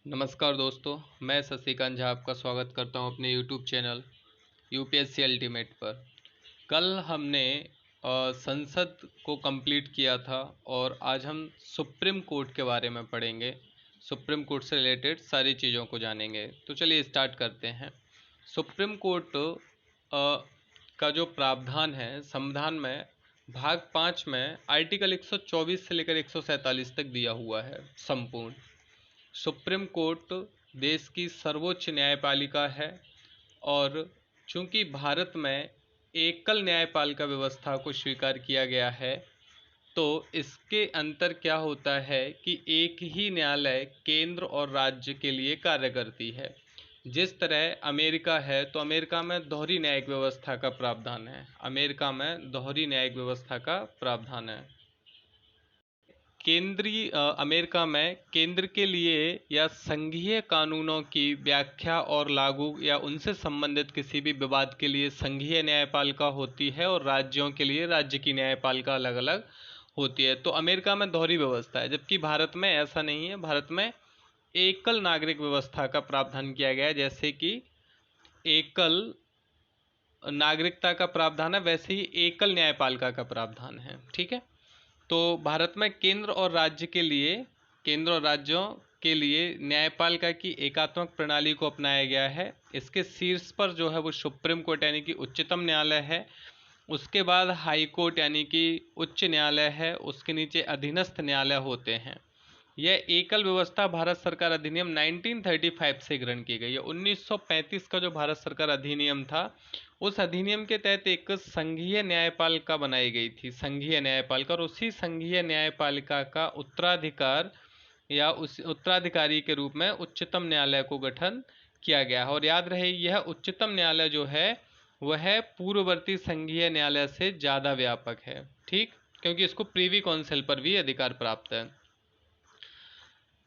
नमस्कार दोस्तों, मैं शशिकांत झा आपका स्वागत करता हूं अपने YouTube चैनल यूपीएससी अल्टीमेट पर। कल हमने संसद को कंप्लीट किया था और आज हम सुप्रीम कोर्ट के बारे में पढ़ेंगे। सुप्रीम कोर्ट से रिलेटेड सारी चीज़ों को जानेंगे। तो चलिए स्टार्ट करते हैं। सुप्रीम कोर्ट का जो प्रावधान है संविधान में भाग 5 में आर्टिकल 124 से लेकर 147 तक दिया हुआ है। संपूर्ण सुप्रीम कोर्ट देश की सर्वोच्च न्यायपालिका है और चूंकि भारत में एकल न्यायपालिका व्यवस्था को स्वीकार किया गया है, तो इसके अंतर क्या होता है कि एक ही न्यायालय केंद्र और राज्य के लिए कार्य करती है। जिस तरह अमेरिका है तो अमेरिका में दोहरी न्यायिक व्यवस्था का प्रावधान है। अमेरिका में दोहरी न्यायिक व्यवस्था का प्रावधान है। अमेरिका में केंद्र के लिए या संघीय कानूनों की व्याख्या और लागू या उनसे संबंधित किसी भी विवाद के लिए संघीय न्यायपालिका होती है और राज्यों के लिए राज्य की न्यायपालिका अलग अलग होती है। तो अमेरिका में दोहरी व्यवस्था है, जबकि भारत में ऐसा नहीं है। भारत में एकल नागरिक व्यवस्था का प्रावधान किया गया है। जैसे कि एकल नागरिकता का प्रावधान है, वैसे ही एकल न्यायपालिका का प्रावधान है। ठीक है। तो भारत में केंद्र और राज्यों के लिए न्यायपालिका की एकात्मक प्रणाली को अपनाया गया है। इसके शीर्ष पर जो है वो सुप्रीम कोर्ट यानी कि उच्चतम न्यायालय है। उसके बाद हाई कोर्ट यानी कि उच्च न्यायालय है। उसके नीचे अधीनस्थ न्यायालय होते हैं। यह एकल व्यवस्था भारत सरकार अधिनियम 1935 से ग्रहण की गई है। 1935 का जो भारत सरकार अधिनियम था, उस अधिनियम के तहत एक संघीय न्यायपालिका बनाई गई थी, संघीय न्यायपालिका। और उसी संघीय न्यायपालिका का उत्तराधिकार या उस उत्तराधिकारी के रूप में उच्चतम न्यायालय को गठन किया गया है। और याद रहे, यह उच्चतम न्यायालय जो है वह पूर्ववर्ती संघीय न्यायालय से ज़्यादा व्यापक है। ठीक, क्योंकि इसको प्रीवी काउंसिल पर भी अधिकार प्राप्त है।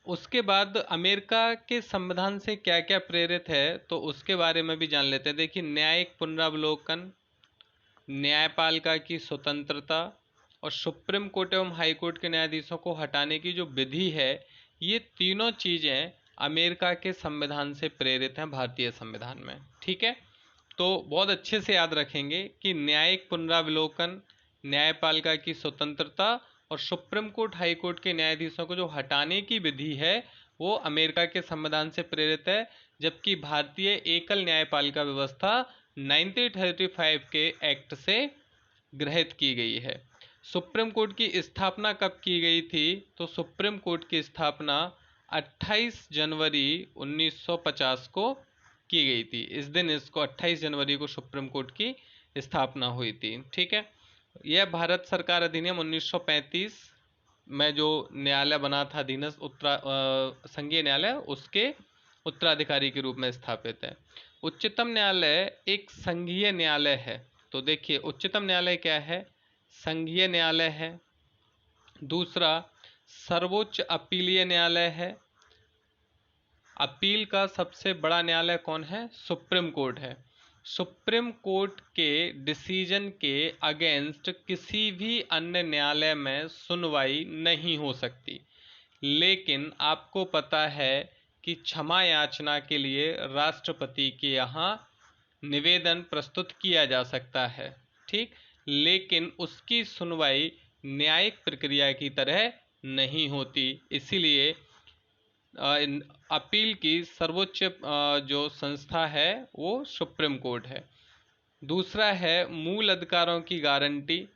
उसके बाद अमेरिका के संविधान से क्या क्या प्रेरित है, तो उसके बारे में भी जान लेते हैं। देखिए, न्यायिक पुनरावलोकन, न्यायपालिका की स्वतंत्रता और सुप्रीम कोर्ट एवं हाई कोर्ट के न्यायाधीशों को हटाने की जो विधि है, ये तीनों चीज़ें अमेरिका के संविधान से प्रेरित हैं भारतीय संविधान में। ठीक है। तो बहुत अच्छे से याद रखेंगे कि न्यायिक पुनरावलोकन, न्यायपालिका की स्वतंत्रता और सुप्रीम कोर्ट हाई कोर्ट के न्यायाधीशों को जो हटाने की विधि है वो अमेरिका के संविधान से प्रेरित है। जबकि भारतीय एकल न्यायपालिका व्यवस्था 1935 के एक्ट से गृहीत की गई है। सुप्रीम कोर्ट की स्थापना कब की गई थी, तो सुप्रीम कोर्ट की स्थापना 28 जनवरी 1950 को की गई थी। इस दिन इसको 28 जनवरी को सुप्रीम कोर्ट की स्थापना हुई थी। ठीक है। यह भारत सरकार अधिनियम 1935 में जो न्यायालय बना था, अधीनस्थ संघीय न्यायालय, उसके उत्तराधिकारी के रूप में स्थापित है। उच्चतम न्यायालय एक संघीय न्यायालय है। तो देखिए, उच्चतम न्यायालय क्या है? संघीय न्यायालय है। दूसरा, सर्वोच्च अपीलीय न्यायालय है। अपील का सबसे बड़ा न्यायालय कौन है? सुप्रीम कोर्ट है। सुप्रीम कोर्ट के डिसीजन के अगेंस्ट किसी भी अन्य न्यायालय में सुनवाई नहीं हो सकती। लेकिन आपको पता है कि क्षमा याचना के लिए राष्ट्रपति के यहाँ निवेदन प्रस्तुत किया जा सकता है। ठीक, लेकिन उसकी सुनवाई न्यायिक प्रक्रिया की तरह नहीं होती। इसीलिए अपील की सर्वोच्च जो संस्था है वो सुप्रीम कोर्ट है। दूसरा है मूल अधिकारों की गारंटी।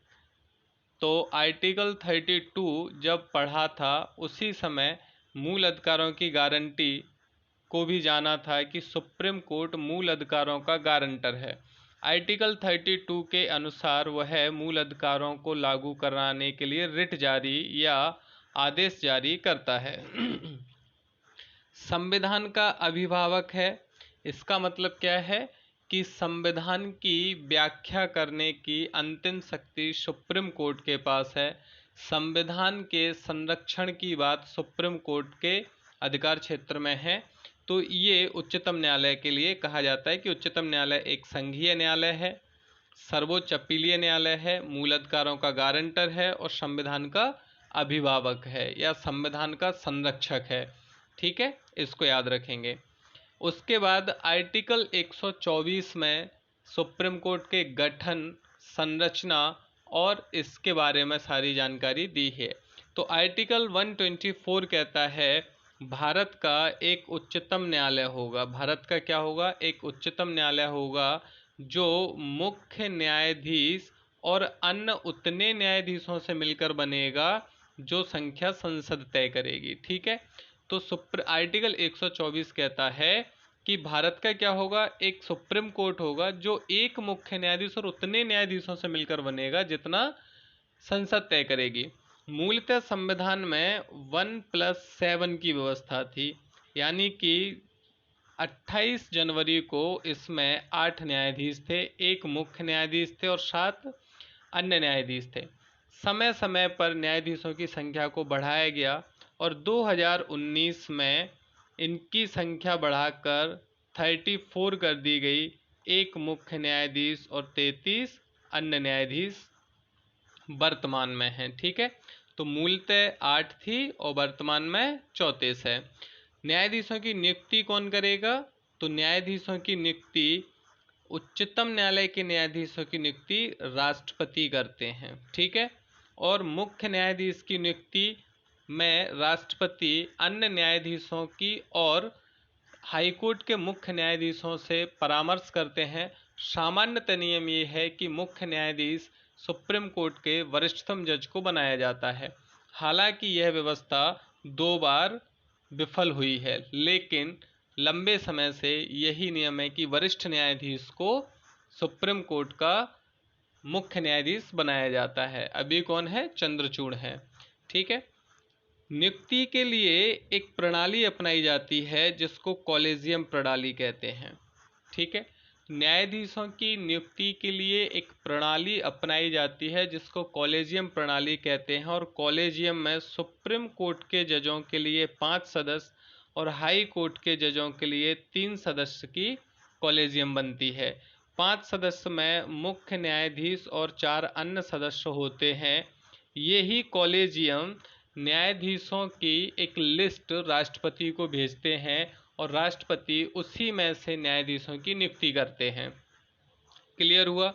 तो आर्टिकल 32 जब पढ़ा था उसी समय मूल अधिकारों की गारंटी को भी जाना था कि सुप्रीम कोर्ट मूल अधिकारों का गारंटर है। आर्टिकल 32 के अनुसार वह मूल अधिकारों को लागू कराने के लिए रिट जारी या आदेश जारी करता है। संविधान का अभिभावक है। इसका मतलब क्या है कि संविधान की व्याख्या करने की अंतिम शक्ति सुप्रीम कोर्ट के पास है। संविधान के संरक्षण की बात सुप्रीम कोर्ट के अधिकार क्षेत्र में है। तो ये उच्चतम न्यायालय के लिए कहा जाता है कि उच्चतम न्यायालय एक संघीय न्यायालय है, सर्वोच्च अपीलीय न्यायालय है, मूल अधिकारों का गारंटर है और संविधान का अभिभावक है या संविधान का संरक्षक है। ठीक है, इसको याद रखेंगे। उसके बाद आर्टिकल 124 में सुप्रीम कोर्ट के गठन, संरचना और इसके बारे में सारी जानकारी दी है। तो आर्टिकल 124 कहता है भारत का एक उच्चतम न्यायालय होगा। भारत का क्या होगा? एक उच्चतम न्यायालय होगा जो मुख्य न्यायाधीश और अन्य उतने न्यायाधीशों से मिलकर बनेगा जो संख्या संसद तय करेगी। ठीक है, तो आर्टिकल 124 कहता है कि भारत का क्या होगा? एक सुप्रीम कोर्ट होगा जो एक मुख्य न्यायाधीश और उतने न्यायाधीशों से मिलकर बनेगा जितना संसद तय करेगी। मूलतः संविधान में 1+7 की व्यवस्था थी, यानी कि 28 जनवरी को इसमें 8 न्यायाधीश थे, एक मुख्य न्यायाधीश थे और 7 अन्य न्यायाधीश थे। समय समय पर न्यायाधीशों की संख्या को बढ़ाया गया और 2019 में इनकी संख्या बढ़ाकर 34 कर दी गई। एक मुख्य न्यायाधीश और 33 अन्य न्यायाधीश वर्तमान में हैं। ठीक है, तो मूलतः 8 थी और वर्तमान में 34 है। न्यायाधीशों की नियुक्ति कौन करेगा? तो न्यायाधीशों की नियुक्ति, उच्चतम न्यायालय के न्यायाधीशों की नियुक्ति राष्ट्रपति करते हैं। ठीक है, और मुख्य न्यायाधीश की नियुक्ति में राष्ट्रपति अन्य न्यायाधीशों की और हाईकोर्ट के मुख्य न्यायाधीशों से परामर्श करते हैं। सामान्यतः नियम ये है कि मुख्य न्यायाधीश सुप्रीम कोर्ट के वरिष्ठतम जज को बनाया जाता है। हालांकि यह व्यवस्था 2 बार विफल हुई है, लेकिन लंबे समय से यही नियम है कि वरिष्ठ न्यायाधीश को सुप्रीम कोर्ट का मुख्य न्यायाधीश बनाया जाता है। अभी कौन है? चंद्रचूड़ है। ठीक है, नियुक्ति के लिए एक प्रणाली अपनाई जाती है जिसको कॉलेजियम प्रणाली कहते हैं। ठीक है, न्यायाधीशों की नियुक्ति के लिए एक प्रणाली अपनाई जाती है जिसको कॉलेजियम प्रणाली कहते हैं, और कॉलेजियम में सुप्रीम कोर्ट के जजों के लिए 5 सदस्य और हाई कोर्ट के जजों के लिए 3 सदस्य की कॉलेजियम बनती है। 5 सदस्य में मुख्य न्यायाधीश और 4 अन्य सदस्य होते हैं। यही कॉलेजियम न्यायाधीशों की एक लिस्ट राष्ट्रपति को भेजते हैं और राष्ट्रपति उसी में से न्यायाधीशों की नियुक्ति करते हैं। क्लियर हुआ?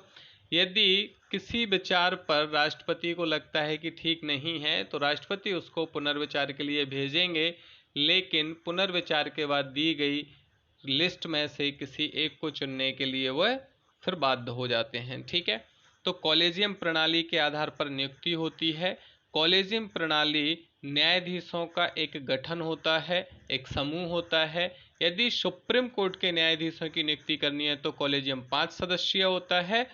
यदि किसी विचार पर राष्ट्रपति को लगता है कि ठीक नहीं है तो राष्ट्रपति उसको पुनर्विचार के लिए भेजेंगे, लेकिन पुनर्विचार के बाद दी गई लिस्ट में से किसी एक को चुनने के लिए वह फिर बाध्य हो जाते हैं। ठीक है, तो कॉलेजियम प्रणाली के आधार पर नियुक्ति होती है। कॉलेजियम प्रणाली न्यायाधीशों का एक गठन होता है, एक समूह होता है। यदि सुप्रीम कोर्ट के न्यायाधीशों की नियुक्ति करनी है तो कॉलेजियम 5 सदस्यीय होता है।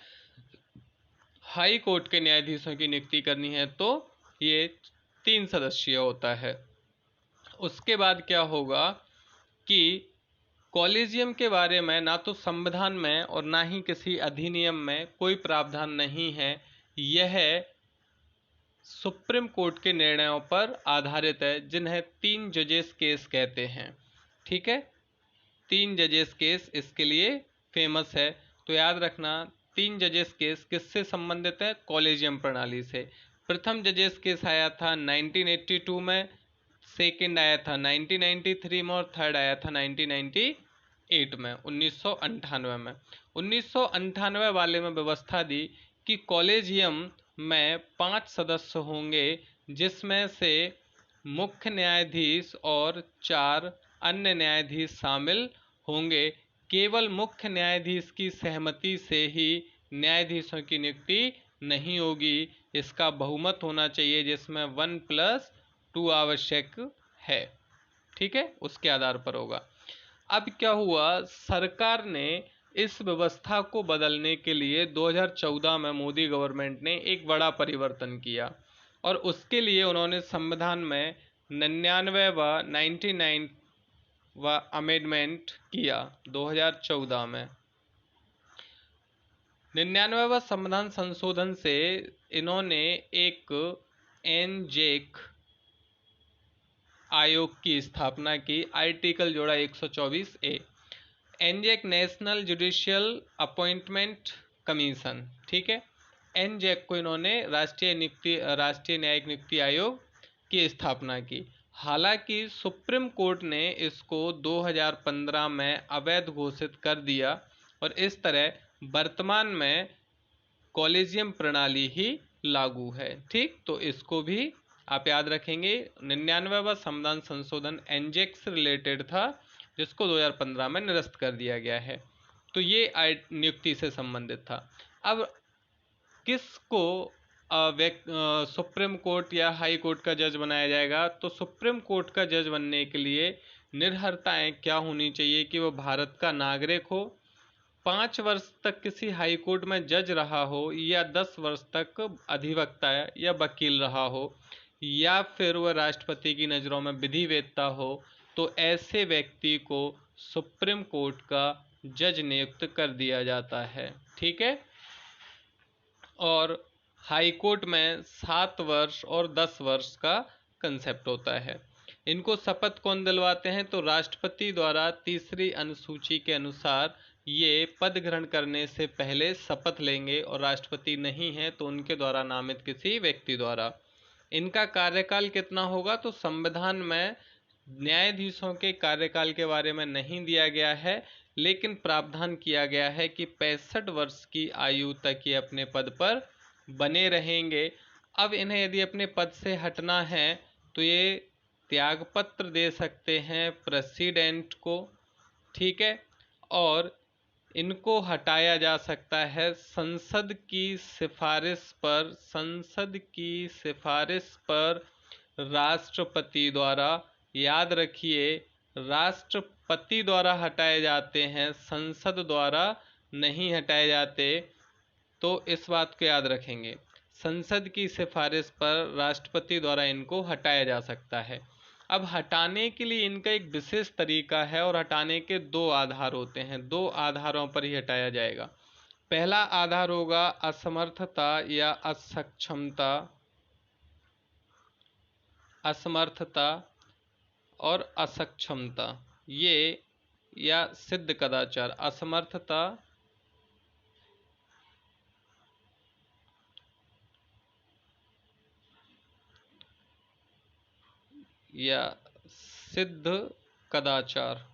हाई कोर्ट के न्यायाधीशों की नियुक्ति करनी है तो ये 3 सदस्यीय होता है। उसके बाद क्या होगा कि कॉलेजियम के बारे में ना तो संविधान में और ना ही किसी अधिनियम में कोई प्रावधान नहीं है। यह सुप्रीम कोर्ट के निर्णयों पर आधारित है, जिन्हें 3 जजेस केस कहते हैं। ठीक है, 3 जजेस केस इसके लिए फेमस है। तो याद रखना, 3 जजेस केस किससे संबंधित है? कॉलेजियम प्रणाली से। प्रथम जजेस केस आया था 1982 में, सेकंड आया था 1993 में और थर्ड आया था 1998 में, 1998 में। 1998 वाले में व्यवस्था दी कि कॉलेजियम में 5 सदस्य होंगे, जिसमें से मुख्य न्यायाधीश और 4 अन्य न्यायाधीश शामिल होंगे। केवल मुख्य न्यायाधीश की सहमति से ही न्यायाधीशों की नियुक्ति नहीं होगी, इसका बहुमत होना चाहिए जिसमें 1+2 आवश्यक है। ठीक है, उसके आधार पर होगा। अब क्या हुआ, सरकार ने इस व्यवस्था को बदलने के लिए 2014 में मोदी गवर्नमेंट ने एक बड़ा परिवर्तन किया और उसके लिए उन्होंने संविधान में 99 व अमेंडमेंट किया 2014 में। 99वां संविधान संशोधन से इन्होंने एक एनजेक आयोग की स्थापना की। आर्टिकल जोड़ा 124A। NJAC national judicial appointment commission. ठीक है, एनजेक को इन्होंने राष्ट्रीय न्यायिक नियुक्ति आयोग की स्थापना की। हालांकि सुप्रीम कोर्ट ने इसको 2015 में अवैध घोषित कर दिया और इस तरह वर्तमान में कॉलेजियम प्रणाली ही लागू है। ठीक, तो इसको भी आप याद रखेंगे। 99वां संविधान संशोधन एनजेक से रिलेटेड था, जिसको 2015 में निरस्त कर दिया गया है। तो ये नियुक्ति से संबंधित था। अब किसको सुप्रीम कोर्ट या हाई कोर्ट का जज बनाया जाएगा? तो सुप्रीम कोर्ट का जज बनने के लिए निर्भरताएं क्या होनी चाहिए कि वो भारत का नागरिक हो, 5 वर्ष तक किसी हाई कोर्ट में जज रहा हो, या 10 वर्ष तक अधिवक्ता या वकील रहा हो, या फिर वह राष्ट्रपति की नज़रों में विधिवेत्ता हो। तो ऐसे व्यक्ति को सुप्रीम कोर्ट का जज नियुक्त कर दिया जाता है। ठीक है। और हाई कोर्ट में 7 वर्ष और 10 वर्ष का कंसेप्ट होता है। इनको शपथ कौन दिलवाते हैं? तो राष्ट्रपति द्वारा तीसरी अनुसूची के अनुसार ये पद ग्रहण करने से पहले शपथ लेंगे, और राष्ट्रपति नहीं है तो उनके द्वारा नामित किसी व्यक्ति द्वारा। इनका कार्यकाल कितना होगा? तो संविधान में न्यायाधीशों के कार्यकाल के बारे में नहीं दिया गया है, लेकिन प्रावधान किया गया है कि 65 वर्ष की आयु तक ये अपने पद पर बने रहेंगे। अब इन्हें यदि अपने पद से हटना है तो ये त्यागपत्र दे सकते हैं प्रेसिडेंट को। ठीक है। और इनको हटाया जा सकता है संसद की सिफारिश पर, संसद की सिफारिश पर राष्ट्रपति द्वारा। याद रखिए, राष्ट्रपति द्वारा हटाए जाते हैं, संसद द्वारा नहीं हटाए जाते। तो इस बात को याद रखेंगे, संसद की सिफारिश पर राष्ट्रपति द्वारा इनको हटाया जा सकता है। अब हटाने के लिए इनका एक विशेष तरीका है, और हटाने के 2 आधार होते हैं। 2 आधारों पर ही हटाया जाएगा। पहला आधार होगा असमर्थता या असक्षमता, असमर्थता और असक्षमता, ये या सिद्ध कदाचार। असमर्थता या सिद्ध कदाचार।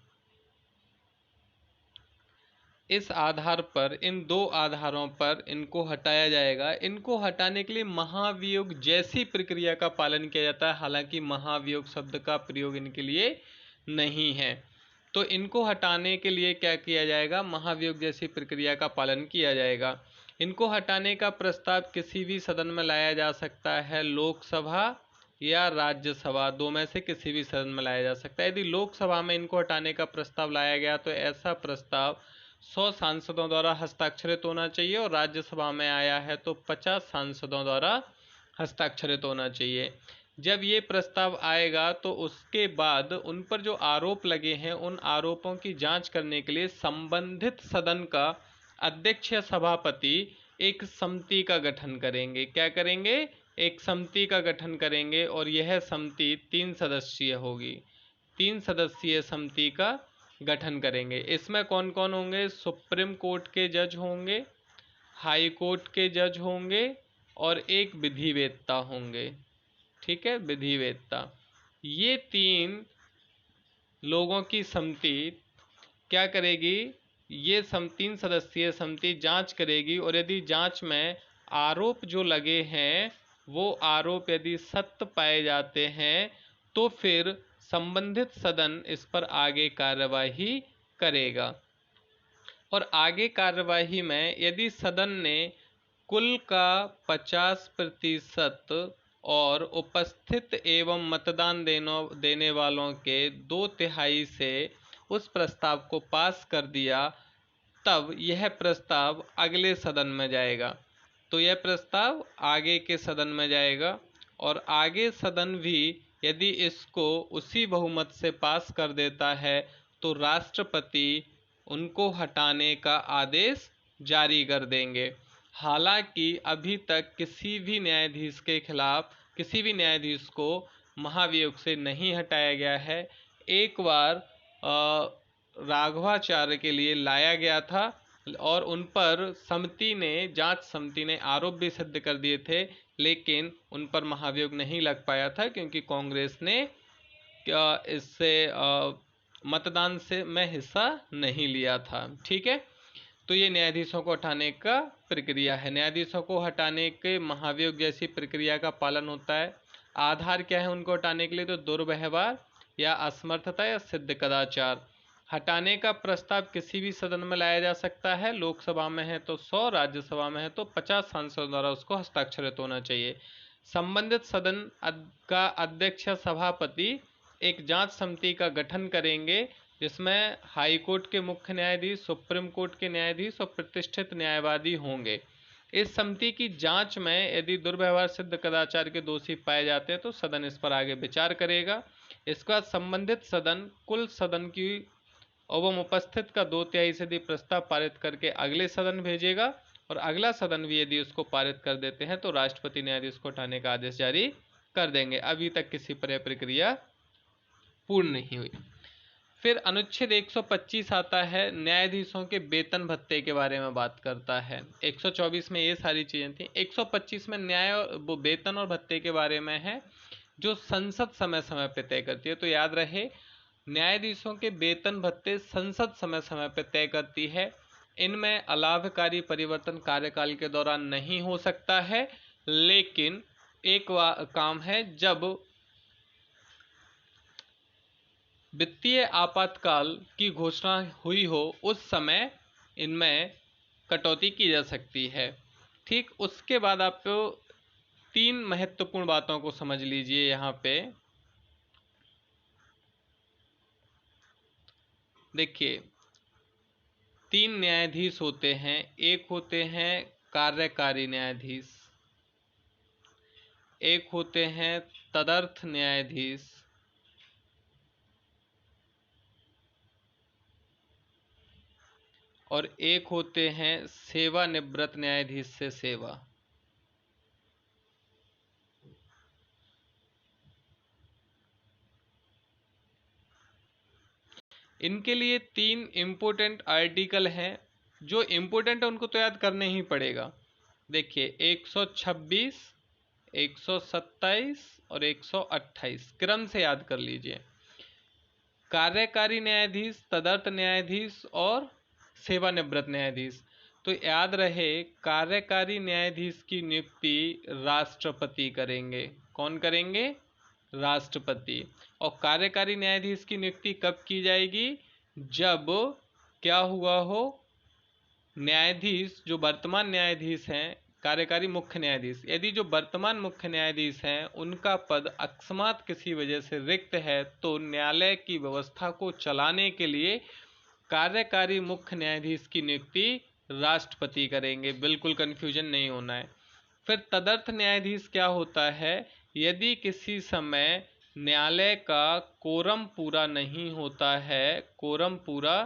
इस आधार पर, इन 2 आधारों पर इनको हटाया जाएगा। इनको हटाने के लिए महाभियोग जैसी प्रक्रिया का पालन किया जाता है, हालांकि महाभियोग शब्द का प्रयोग इनके लिए नहीं है। तो इनको हटाने के लिए क्या किया जाएगा? महाभियोग जैसी प्रक्रिया का पालन किया जाएगा। इनको हटाने का प्रस्ताव किसी भी सदन में लाया जा सकता है, लोकसभा या राज्यसभा, 2 में से किसी भी सदन में लाया जा सकता है। यदि लोकसभा में इनको हटाने का प्रस्ताव लाया गया तो ऐसा प्रस्ताव 100 सांसदों द्वारा हस्ताक्षरित होना चाहिए, और राज्यसभा में आया है तो 50 सांसदों द्वारा हस्ताक्षरित होना चाहिए। जब ये प्रस्ताव आएगा तो उसके बाद उन पर जो आरोप लगे हैं उन आरोपों की जांच करने के लिए संबंधित सदन का अध्यक्ष या सभापति एक समिति का गठन करेंगे। क्या करेंगे? एक समिति का गठन करेंगे, और यह समिति 3 सदस्यीय होगी। 3 सदस्यीय समिति का गठन करेंगे। इसमें कौन कौन होंगे? सुप्रीम कोर्ट के जज होंगे, हाई कोर्ट के जज होंगे, और एक विधिवेत्ता होंगे। ठीक है, विधिवेत्ता। ये 3 लोगों की समिति क्या करेगी? ये 3 सदस्यीय समिति जांच करेगी, और यदि जांच में आरोप जो लगे हैं वो आरोप यदि सत्य पाए जाते हैं तो फिर संबंधित सदन इस पर आगे कार्यवाही करेगा। और आगे कार्यवाही में यदि सदन ने कुल का 50% और उपस्थित एवं मतदान देने वालों के 2/3 से उस प्रस्ताव को पास कर दिया, तब यह प्रस्ताव अगले सदन में जाएगा। तो यह प्रस्ताव आगे के सदन में जाएगा, और आगे सदन भी यदि इसको उसी बहुमत से पास कर देता है तो राष्ट्रपति उनको हटाने का आदेश जारी कर देंगे। हालांकि अभी तक किसी भी न्यायाधीश के खिलाफ, किसी भी न्यायाधीश को महाभियोग से नहीं हटाया गया है। एक बार राघवाचार्य के लिए लाया गया था, और उन पर जांच समिति ने आरोप भी सिद्ध कर दिए थे, लेकिन उन पर महाभियोग नहीं लग पाया था क्योंकि कांग्रेस ने इससे मतदान से मैं हिस्सा नहीं लिया था। ठीक है, तो ये न्यायाधीशों को हटाने का प्रक्रिया है। न्यायाधीशों को हटाने के महाभियोग जैसी प्रक्रिया का पालन होता है। आधार क्या है उनको हटाने के लिए? तो दुर्व्यवहार या असमर्थता या सिद्ध कदाचार। हटाने का प्रस्ताव किसी भी सदन में लाया जा सकता है। लोकसभा में है तो 100, राज्यसभा में है तो 50 सांसदों द्वारा उसको हस्ताक्षरित होना चाहिए। संबंधित सदन का अध्यक्ष या सभापति एक जांच समिति का गठन करेंगे जिसमें हाई कोर्ट के मुख्य न्यायाधीश, सुप्रीम कोर्ट के न्यायाधीश और प्रतिष्ठित न्यायवादी होंगे। इस समिति की जांच में यदि दुर्व्यवहार, सिद्ध कदाचार के दोषी पाए जाते हैं तो सदन इस पर आगे विचार करेगा। इसके बाद संबंधित सदन कुल सदन की एवं उपस्थित का 2/3 से यदि प्रस्ताव पारित करके अगले सदन भेजेगा और अगला सदन भी यदि उसको पारित कर देते हैं तो राष्ट्रपति न्यायाधीश को हटाने का आदेश जारी कर देंगे। अभी तक किसी पर प्रक्रिया पूर्ण नहीं हुई। फिर अनुच्छेद 125 आता है, न्यायाधीशों के वेतन भत्ते के बारे में बात करता है। 124 में ये सारी चीजें थी। 125 में न्याय वो वेतन और भत्ते के बारे में है जो संसद समय समय पर तय करती है। तो याद रहे, न्यायाधीशों के वेतन भत्ते संसद समय समय पर तय करती है। इनमें अलाभकारी परिवर्तन कार्यकाल के दौरान नहीं हो सकता है, लेकिन एक काम है, जब वित्तीय आपातकाल की घोषणा हुई हो उस समय इनमें कटौती की जा सकती है। ठीक, उसके बाद आपको 3 महत्वपूर्ण बातों को समझ लीजिए। यहाँ पे देखिए, 3 न्यायाधीश होते हैं। एक होते हैं कार्यकारी न्यायाधीश, एक होते हैं तदर्थ न्यायाधीश, और एक होते हैं सेवानिवृत्त न्यायाधीश से सेवा। इनके लिए 3 इम्पोर्टेंट आर्टिकल हैं। जो इम्पोर्टेंट है उनको तो याद करने ही पड़ेगा। देखिए, 126, 127 और 128 क्रम से याद कर लीजिए। कार्यकारी न्यायाधीश, तदर्थ न्यायाधीश और सेवानिवृत्त न्यायाधीश। तो याद रहे, कार्यकारी न्यायाधीश की नियुक्ति राष्ट्रपति करेंगे। कौन करेंगे? राष्ट्रपति। और कार्यकारी न्यायाधीश की नियुक्ति कब की जाएगी? जब क्या हुआ हो, न्यायाधीश जो वर्तमान न्यायाधीश हैं, कार्यकारी मुख्य न्यायाधीश, यदि जो वर्तमान मुख्य न्यायाधीश हैं उनका पद अकस्मात किसी वजह से रिक्त है तो न्यायालय की व्यवस्था को चलाने के लिए कार्यकारी मुख्य न्यायाधीश की नियुक्ति राष्ट्रपति करेंगे। बिल्कुल कंफ्यूजन नहीं होना है। फिर तदर्थ न्यायाधीश क्या होता है? यदि किसी समय न्यायालय का कोरम पूरा नहीं होता है, कोरम पूरा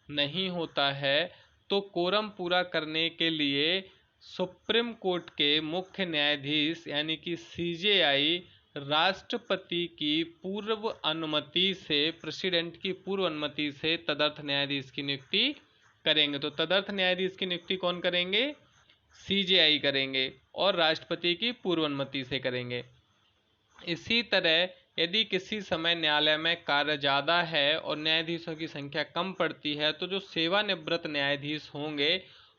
नहीं होता है, तो कोरम पूरा करने के लिए सुप्रीम कोर्ट के मुख्य न्यायाधीश यानी कि सीजेआई राष्ट्रपति की पूर्व अनुमति से, प्रेसिडेंट की पूर्व अनुमति से तदर्थ न्यायाधीश की नियुक्ति करेंगे। तो तदर्थ न्यायाधीश की नियुक्ति कौन करेंगे? सीजेआई करेंगे और राष्ट्रपति की पूर्व अनुमति से करेंगे। इसी तरह यदि किसी समय न्यायालय में कार्य ज़्यादा है और न्यायाधीशों की संख्या कम पड़ती है तो जो सेवानिवृत्त न्यायाधीश होंगे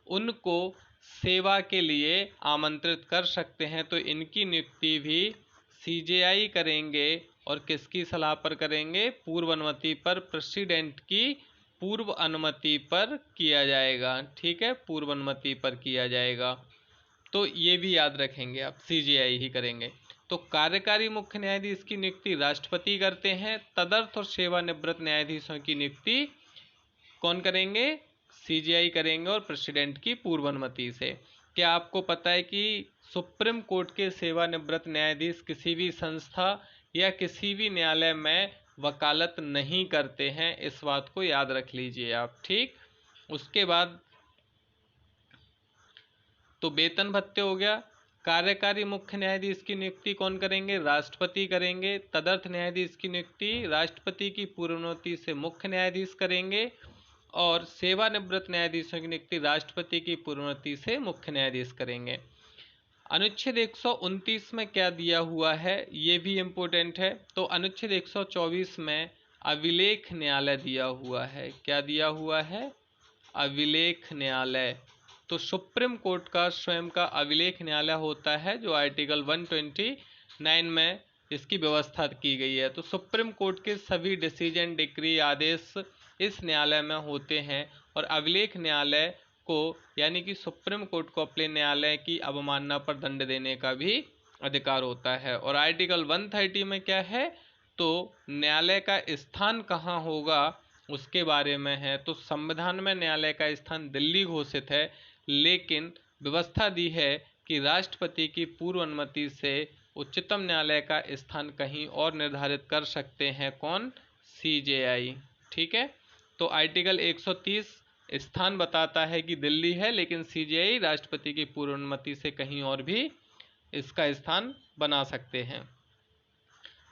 उनको सेवा के लिए आमंत्रित कर सकते हैं। तो इनकी नियुक्ति भी सीजेआई करेंगे और किसकी सलाह पर करेंगे? पूर्व अनुमति पर, प्रेसिडेंट की पूर्व अनुमति पर किया जाएगा। ठीक है, पूर्व अनुमति पर किया जाएगा। तो ये भी याद रखेंगे आप, सीजेआई ही करेंगे। तो कार्यकारी मुख्य न्यायाधीश की नियुक्ति राष्ट्रपति करते हैं। तदर्थ और सेवानिवृत्त न्यायाधीशों की नियुक्ति कौन करेंगे? सीजेआई करेंगे और प्रेसिडेंट की पूर्व अनुमति से। क्या आपको पता है कि सुप्रीम कोर्ट के सेवानिवृत्त न्यायाधीश किसी भी संस्था या किसी भी न्यायालय में वकालत नहीं करते हैं? इस बात को याद रख लीजिए आप। ठीक, उसके बाद तो वेतन भत्ते हो गया। कार्यकारी मुख्य न्यायाधीश की नियुक्ति कौन करेंगे? राष्ट्रपति करेंगे। तदर्थ न्यायाधीश की नियुक्ति राष्ट्रपति की पूर्व अनुमति से मुख्य न्यायाधीश करेंगे और सेवानिवृत्त न्यायाधीशों की नियुक्ति राष्ट्रपति की पूर्व अनुमति से मुख्य न्यायाधीश करेंगे। अनुच्छेद 129 में क्या दिया हुआ है ये भी इम्पोर्टेंट है। तो अनुच्छेद 124 में अभिलेख न्यायालय दिया हुआ है। क्या दिया हुआ है? अभिलेख न्यायालय। तो सुप्रीम कोर्ट का स्वयं का अभिलेख न्यायालय होता है, जो आर्टिकल 129 में इसकी व्यवस्था की गई है। तो सुप्रीम कोर्ट के सभी डिसीजन, डिक्री, आदेश इस न्यायालय में होते हैं। और अभिलेख न्यायालय को यानी कि सुप्रीम कोर्ट को अपने न्यायालय की अवमानना पर दंड देने का भी अधिकार होता है। और आर्टिकल 130 में क्या है? तो न्यायालय का स्थान कहाँ होगा उसके बारे में है। तो संविधान में न्यायालय का स्थान दिल्ली घोषित है, लेकिन व्यवस्था दी है कि राष्ट्रपति की पूर्व अनुमति से उच्चतम न्यायालय का स्थान कहीं और निर्धारित कर सकते हैं। कौन? CJI। ठीक है। तो आर्टिकल 130 स्थान बताता है कि दिल्ली है, लेकिन CJI राष्ट्रपति की पूर्व अनुमति से कहीं और भी इसका स्थान बना सकते हैं।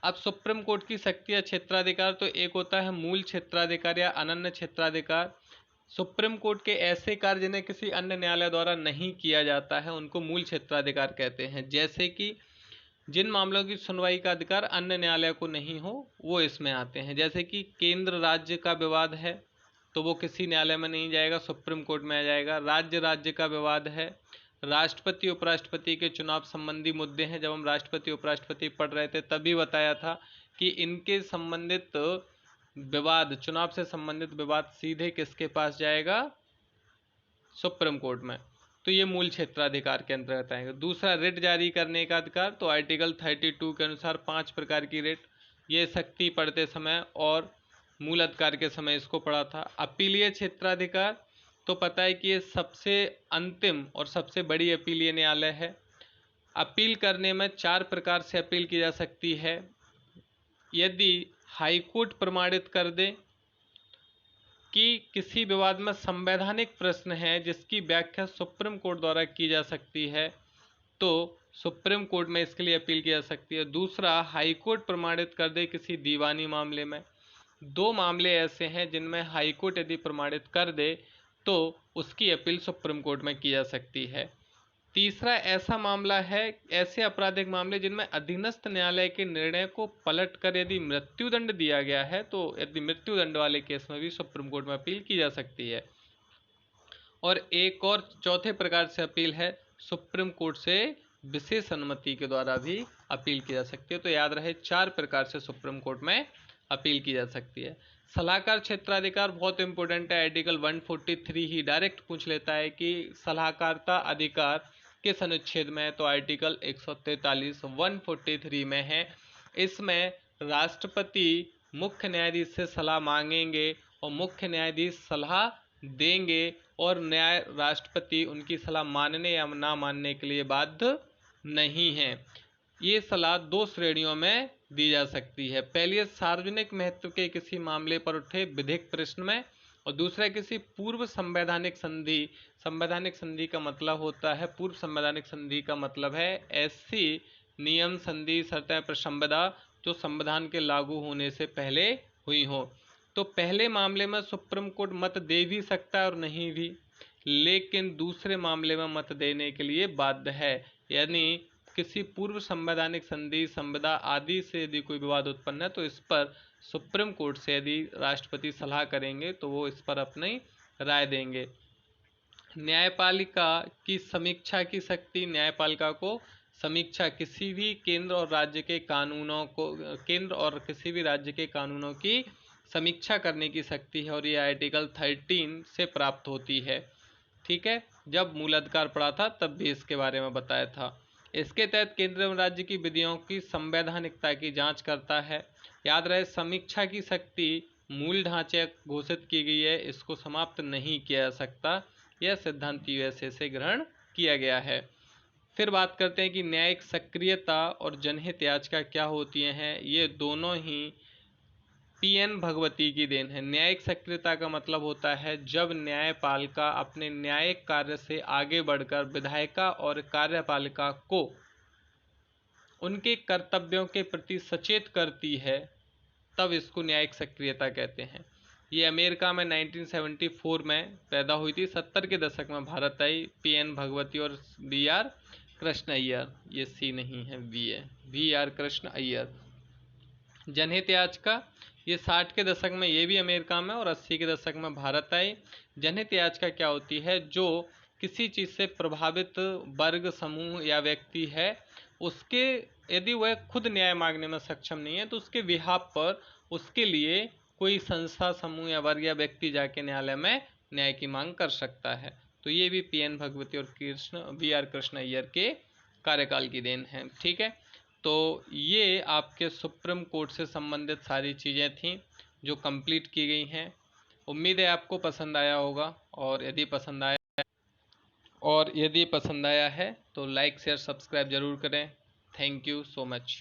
अब सुप्रीम कोर्ट की शक्तियां, क्षेत्राधिकार, तो एक होता है मूल क्षेत्राधिकार या अनन्य क्षेत्राधिकार। सुप्रीम कोर्ट के ऐसे कार्य जिन्हें किसी अन्य न्यायालय द्वारा नहीं किया जाता है उनको मूल क्षेत्राधिकार कहते हैं। जैसे कि जिन मामलों की सुनवाई का अधिकार अन्य न्यायालय को नहीं हो वो इसमें आते हैं। जैसे कि केंद्र राज्य का विवाद है तो वो किसी न्यायालय में नहीं जाएगा, सुप्रीम कोर्ट में आ जाएगा। राज्य राज्य का विवाद है, राष्ट्रपति उपराष्ट्रपति के चुनाव संबंधी मुद्दे हैं। जब हम राष्ट्रपति उपराष्ट्रपति पढ़ रहे थे तभी बताया था कि इनके संबंधित विवाद, चुनाव से संबंधित विवाद सीधे किसके पास जाएगा? सुप्रीम कोर्ट में। तो ये मूल क्षेत्राधिकार के अंतर्गत आएगा। दूसरा, रिट जारी करने का अधिकार। तो आर्टिकल 32 के अनुसार 5 प्रकार की रिट, ये शक्ति पढ़ते समय और मूल अधिकार के समय इसको पढ़ा था। अपीलीय क्षेत्राधिकार, तो पता है कि ये सबसे अंतिम और सबसे बड़ी अपीलीय न्यायालय है। अपील करने में 4 प्रकार से अपील की जा सकती है। यदि हाईकोर्ट प्रमाणित कर दे कि किसी विवाद में संवैधानिक प्रश्न है जिसकी व्याख्या सुप्रीम कोर्ट द्वारा की जा सकती है, तो सुप्रीम कोर्ट में इसके लिए अपील की जा सकती है। दूसरा, हाईकोर्ट प्रमाणित कर दे किसी दीवानी मामले में। 2 मामले ऐसे हैं जिनमें हाईकोर्ट यदि प्रमाणित कर दे तो उसकी अपील सुप्रीम कोर्ट में की जा सकती है। तीसरा, ऐसा मामला है, ऐसे आपराधिक मामले जिनमें अधीनस्थ न्यायालय के निर्णय को पलटकर यदि मृत्युदंड दिया गया है, तो यदि मृत्युदंड वाले केस में भी सुप्रीम कोर्ट में अपील की जा सकती है। और एक और चौथे प्रकार से अपील है, सुप्रीम कोर्ट से विशेष अनुमति के द्वारा भी अपील की जा सकती है। तो याद रहे 4 प्रकार से सुप्रीम कोर्ट में अपील की जा सकती है। सलाहकार क्षेत्राधिकार बहुत इंपॉर्टेंट है। आर्टिकल 143 ही डायरेक्ट पूछ लेता है कि सलाहकारता अधिकार किस अनुच्छेद में है। तो आर्टिकल 143 143 में है। इसमें राष्ट्रपति मुख्य न्यायाधीश से सलाह मांगेंगे और मुख्य न्यायाधीश सलाह देंगे और न्याय राष्ट्रपति उनकी सलाह मानने या ना मानने के लिए बाध्य नहीं है। ये सलाह 2 श्रेणियों में दी जा सकती है। पहली है सार्वजनिक महत्व के किसी मामले पर उठे विधिक प्रश्न में, और दूसरा किसी पूर्व संवैधानिक संधि। संवैधानिक संधि का मतलब होता है, पूर्व संवैधानिक संधि का मतलब है ऐसी नियम, संधि, शर्तें, प्रसंविदा जो संविधान के लागू होने से पहले हुई हो। तो पहले मामले में सुप्रीम कोर्ट मत दे भी सकता है और नहीं भी, लेकिन दूसरे मामले में मत देने के लिए बाध्य है। यानी किसी पूर्व संवैधानिक संधि, संविदा आदि से यदि कोई विवाद उत्पन्न है तो इस पर सुप्रीम कोर्ट से यदि राष्ट्रपति सलाह करेंगे तो वो इस पर अपनी राय देंगे। न्यायपालिका की समीक्षा की शक्ति। न्यायपालिका को समीक्षा किसी भी केंद्र और राज्य के कानूनों को, केंद्र और किसी भी राज्य के कानूनों की समीक्षा करने की शक्ति है, और ये आर्टिकल 13 से प्राप्त होती है। ठीक है, जब मूलाधिकार पढ़ा था तब भी इसके बारे में बताया था। इसके तहत केंद्र एवं राज्य की विधियों की संवैधानिकता की जांच करता है। याद रहे, समीक्षा की शक्ति मूल ढांचे घोषित की गई है, इसको समाप्त नहीं किया जा सकता। यह सिद्धांत USA से ग्रहण किया गया है। फिर बात करते हैं कि न्यायिक सक्रियता और जनहित याचिका क्या होती हैं। ये दोनों ही PN भगवती की देन है। न्यायिक सक्रियता का मतलब होता है जब न्यायपालिका अपने न्यायिक कार्य से आगे बढ़कर विधायिका और कार्यपालिका को उनके कर्तव्यों के प्रति सचेत करती है, तब इसको न्यायिक सक्रियता कहते हैं। ये अमेरिका में 1974 में पैदा हुई थी। 70 के दशक में भारत आई। PN भगवती और BR कृष्ण अय्यर, ये सी नहीं है, वी है, VR कृष्ण अय्यर। जनहित याचिका, ये 60 के दशक में ये भी अमेरिका में और 80 के दशक में भारत आई। जनहित याचिका क्या होती है? जो किसी चीज़ से प्रभावित वर्ग, समूह या व्यक्ति है, उसके यदि वह खुद न्याय मांगने में सक्षम नहीं है तो उसके बिहाफ पर उसके लिए कोई संस्था, समूह या वर्ग या व्यक्ति जाके न्यायालय में न्याय की मांग कर सकता है। तो ये भी PN भगवती और VR कृष्ण अय्यर के कार्यकाल की देन है। ठीक है, तो ये आपके सुप्रीम कोर्ट से संबंधित सारी चीज़ें थीं जो कंप्लीट की गई हैं। उम्मीद है आपको पसंद आया होगा, और यदि पसंद आया है तो लाइक शेयर सब्सक्राइब जरूर करें। Thank you so much.